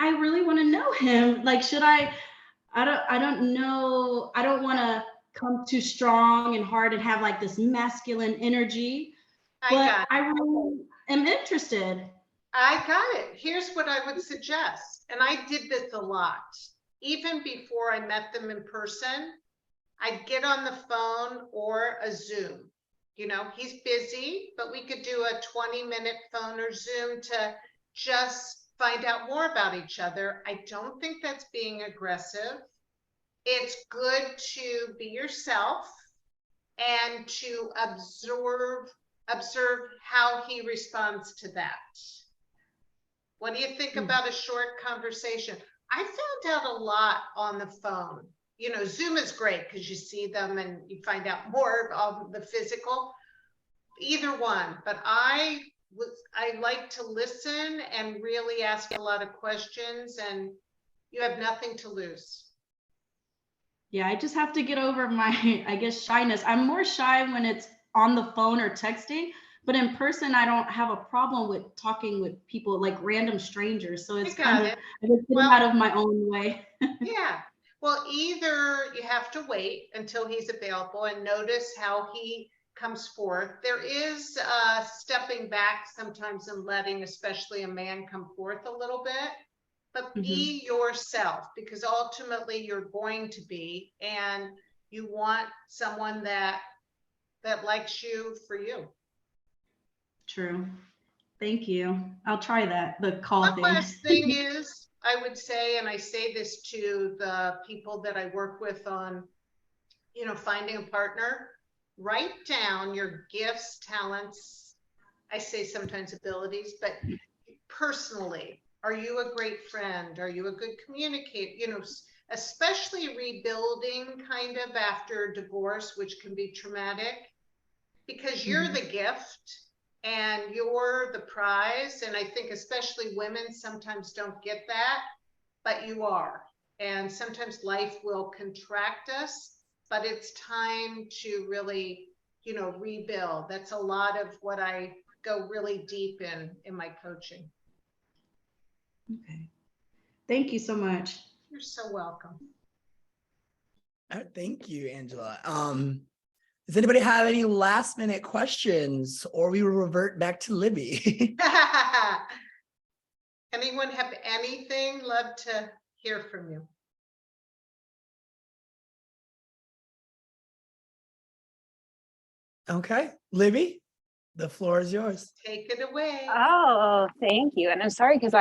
I really want to know him. Like, should I don't know. I don't want to come too strong and hard and have like this masculine energy, but I really am interested. I got it. Here's what I would suggest. And I did this a lot. Even before I met them in person, I'd get on the phone or a Zoom. He's busy, but we could do a 20-minute phone or Zoom to just find out more about each other. I don't think that's being aggressive. It's good to be yourself and to observe how he responds to that. What do you think about a short conversation? I found out a lot on the phone. Zoom is great because you see them and you find out more of the physical. Either one, but I like to listen and really ask a lot of questions, and you have nothing to lose. Yeah, I just have to get over my, I guess, shyness. I'm more shy when it's on the phone or texting, but in person, I don't have a problem with talking with people like random strangers. So it's kind of, I just get out of my own way. Yeah. Well, either you have to wait until he's available and notice how he comes forth. There is stepping back sometimes and letting, especially a man, come forth a little bit. But be yourself, because ultimately you're going to be, and you want someone that likes you for you. True. Thank you. I'll try that, the call One thing. last thing is, I would say, and I say this to the people that I work with on, finding a partner, write down your gifts, talents, I say sometimes abilities, but personally, are you a great friend? Are you a good communicator? Especially rebuilding kind of after divorce, which can be traumatic, because you're the gift and you're the prize. And I think especially women sometimes don't get that, but you are. And sometimes life will contract us, but it's time to really, rebuild. That's a lot of what I go really deep in my coaching. Okay. Thank you so much. You're so welcome. Thank you, Angela. Does anybody have any last minute questions, or we will revert back to Libby? Anyone have anything? Love to hear from you. Okay, Libby, the floor is yours. Take it away. Oh, thank you. And I'm sorry because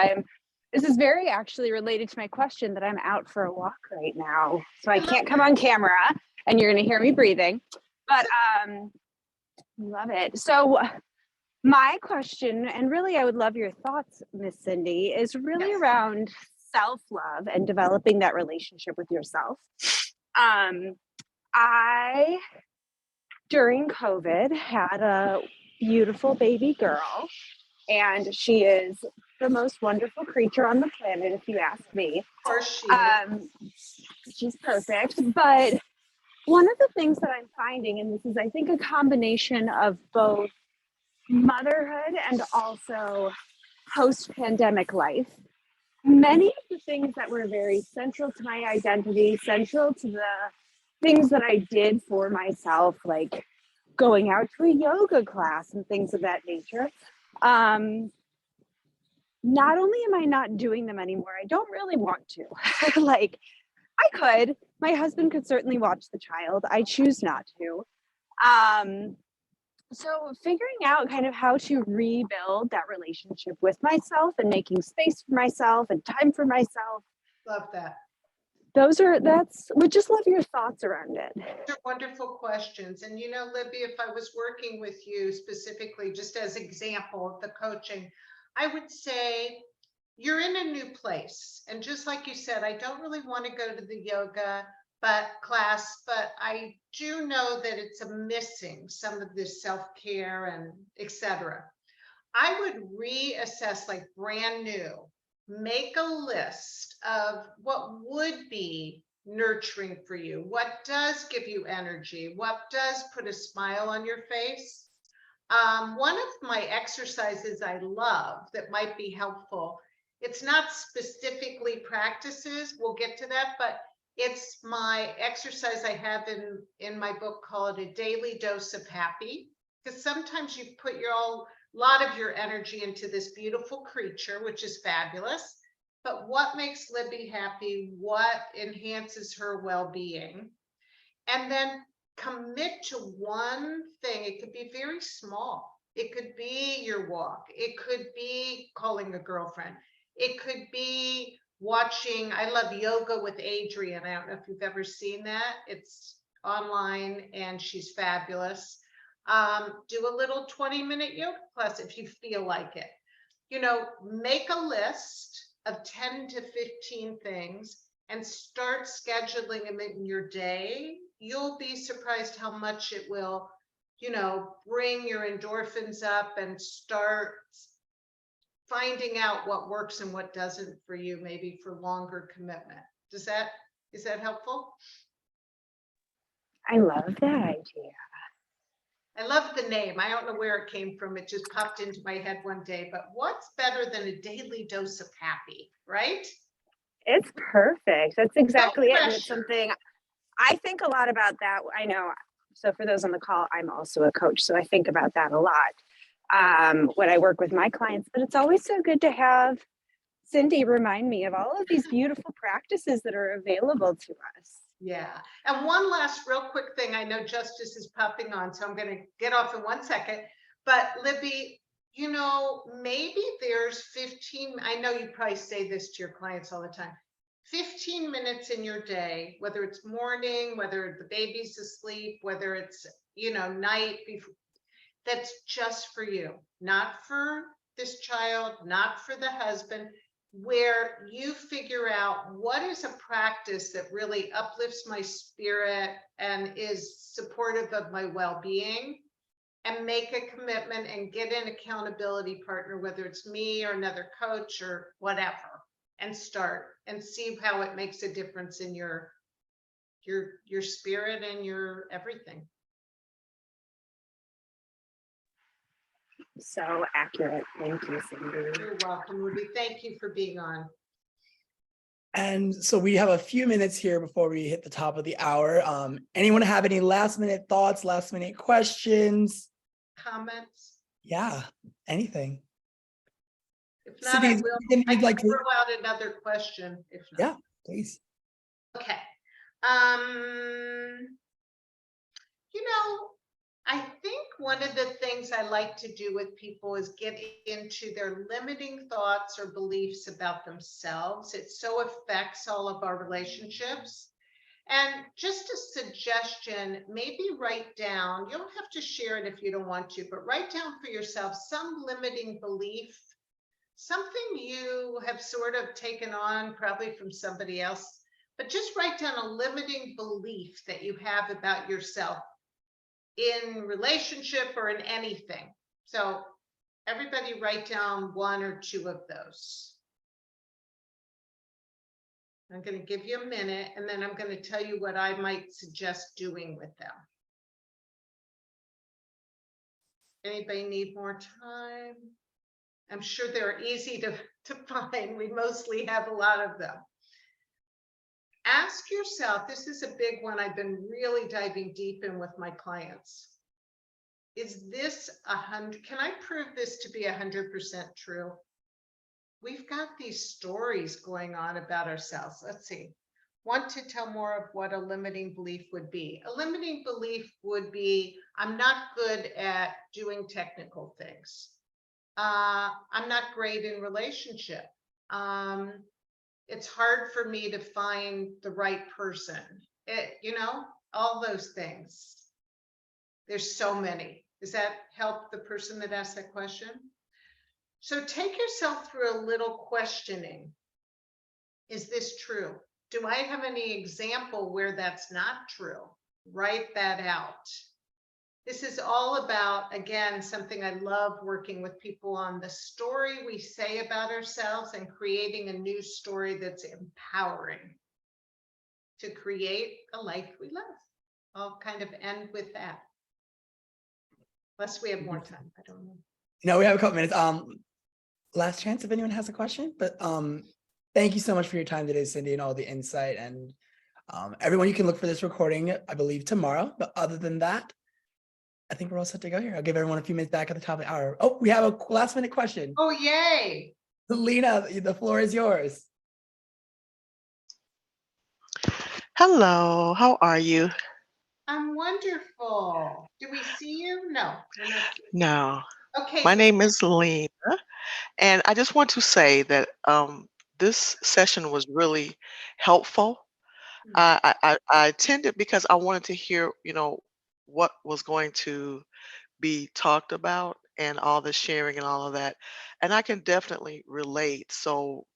this is very actually related to my question that I'm out for a walk right now. So I can't come on camera and you're going to hear me breathing, but love it. So My question, and really I would love your thoughts, Miss Cindy, is really Yes. around self-love and developing that relationship with yourself. I, during COVID, had a beautiful baby girl, and she is the most wonderful creature on the planet, if you ask me. Of course she is. She's perfect, but one of the things that I'm finding, and this is, I think, a combination of both motherhood and also post-pandemic life, many of the things that were very central to my identity, central to the things that I did for myself, like going out to a yoga class and things of that nature, not only am I not doing them anymore, I don't really want to. Like, I could. My husband could certainly watch the child. I choose not to. So figuring out kind of how to rebuild that relationship with myself and making space for myself and time for myself. Love that. Would just love your thoughts around it. They're wonderful questions. And you know, Libby, if I was working with you specifically, just as example of the coaching, I would say you're in a new place. And just like you said, I don't really want to go to the yoga class, but I do know that it's missing some of this self-care and etc. I would reassess, like brand new, make a list of what would be nurturing for you, what does give you energy, what does put a smile on your face. One of my exercises I love that might be helpful, it's not specifically practices, we'll get to that, but it's my exercise I have in my book called A Daily Dose of Happy, because sometimes you put a lot of your energy into this beautiful creature, which is fabulous, but what makes Libby happy? What enhances her well-being? And then commit to one thing. It could be very small. It could be your walk. It could be calling a girlfriend. It could be watching, I love Yoga with Adriene. I don't know if you've ever seen that. It's online and she's fabulous. Do a little 20-minute yoga class if you feel like it. You know, make a list of 10 to 15 things and start scheduling them in your day. You'll be surprised how much it will, you know, bring your endorphins up and start finding out what works and what doesn't for you, maybe for longer commitment. Is that helpful? I love that idea. I love the name. I don't know where it came from. It just popped into my head one day, but what's better than a daily dose of happy, right? It's perfect. That's exactly No it. And it's pressure. something I think a lot about that. I know. So for those on the call, I'm also a coach. So I think about that a lot when I work with my clients, but it's always so good to have Cindy remind me of all of these beautiful practices that are available to us. Yeah. And one last real quick thing. I know Justice is popping on, so I'm going to get off in 1 second. But Libby, you know, maybe there's 15, I know you probably say this to your clients all the time, 15 minutes in your day, whether it's morning, whether the baby's asleep, whether it's, you know, night before, that's just for you, not for this child, not for the husband, where you figure out what is a practice that really uplifts my spirit and is supportive of my well-being, and make a commitment and get an accountability partner, whether it's me or another coach or whatever, and start and see how it makes a difference in your spirit and your everything. So accurate. Thank you, Cindy. You're welcome, Ruby. Thank you for being on. And so we have a few minutes here before we hit the top of the hour. Anyone have any last minute thoughts, last minute questions? Comments? Yeah, anything. If not, I Cindy, will. anything I you'd can like to- throw out another question. If not. Yeah, please. Okay. You know, I think one of the things I like to do with people is get into their limiting thoughts or beliefs about themselves. It so affects all of our relationships. And just a suggestion, maybe write down, you don't have to share it if you don't want to, but write down for yourself some limiting belief, something you have sort of taken on probably from somebody else, but just write down a limiting belief that you have about yourself in relationship or in anything. So everybody write down 1 or 2 of those. I'm going to give you a minute, and then I'm going to tell you what I might suggest doing with them. Anybody need more time? I'm sure they're easy to find. We mostly have a lot of them. Ask yourself, this is a big one I've been really diving deep in with my clients. Is this 100? Can I prove this to be 100% true? We've got these stories going on about ourselves. Let's see. Want to tell more of what a limiting belief would be? A limiting belief would be, I'm not good at doing technical things. I'm not great in relationship. It's hard for me to find the right person. You know, all those things. There's so many. Does that help the person that asked that question? So take yourself through a little questioning. Is this true? Do I have any example where that's not true? Write that out. This is all about, again, something I love working with people on, the story we say about ourselves and creating a new story that's empowering to create a life we love. I'll kind of end with that. Unless we have more time, I don't know. No, we have a couple minutes. Last chance if anyone has a question, but thank you so much for your time today, Cindy, and all the insight. And everyone, you can look for this recording, I believe, tomorrow. But other than that, I think we're all set to go here. I'll give everyone a few minutes back at the top of the hour. Oh, we have a last minute question. Oh, yay. Lena, the floor is yours. Hello, how are you? I'm wonderful. Do we see you? No. We're not. No, Okay. my name is Lena, and I just want to say that this session was really helpful. I attended because I wanted to hear, what was going to be talked about and all the sharing and all of that. And I can definitely relate. So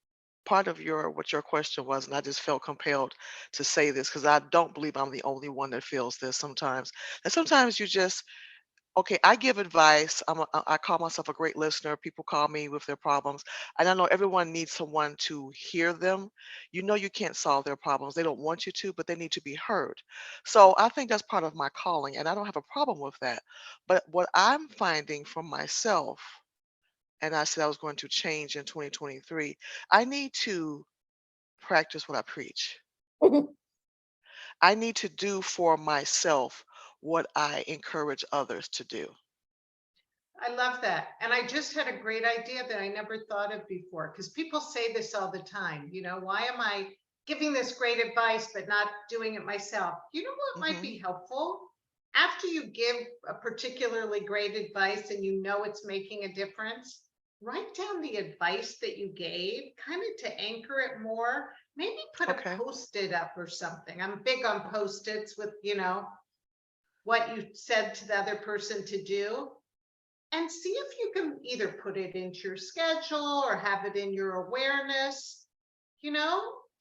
part of what your question was, and I just felt compelled to say this because I don't believe I'm the only one that feels this sometimes. And sometimes you just, okay, I give advice. I call myself a great listener. People call me with their problems. And I know everyone needs someone to hear them. You know, you can't solve their problems. They don't want you to, but they need to be heard. So I think that's part of my calling, and I don't have a problem with that. But what I'm finding from myself, and I said I was going to change in 2023, I need to practice what I preach. I need to do for myself what I encourage others to do. I love that. And I just had a great idea that I never thought of before, because people say this all the time. Why am I giving this great advice but not doing it myself? You know what might be helpful? After you give a particularly great advice and you know it's making a difference, write down the advice that you gave, kind of to anchor it more. Maybe put a Post-it up or something. I'm big on Post-its with, what you said to the other person to do. And see if you can either put it into your schedule or have it in your awareness,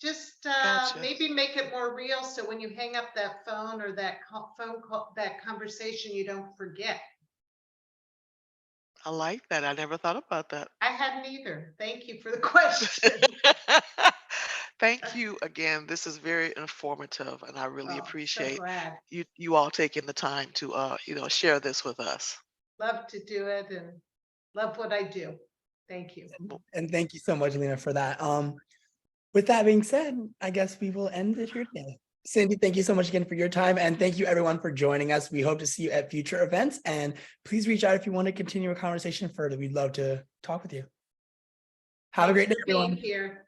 just Gotcha. maybe make it more real. So when you hang up that phone or that phone call, that conversation, you don't forget. I like that. I never thought about that. I hadn't either. Thank you for the question. Thank you again. This is very informative, and I really Oh, so appreciate glad. you all taking the time to share this with us. Love to do it and love what I do. Thank you. And thank you so much, Lena, for that. With that being said, I guess we will end it here today. Cindy, thank you so much again for your time. And thank you everyone for joining us. We hope to see you at future events. And please reach out if you want to continue a conversation further. We'd love to talk with you. Have a great day, everyone. Being here.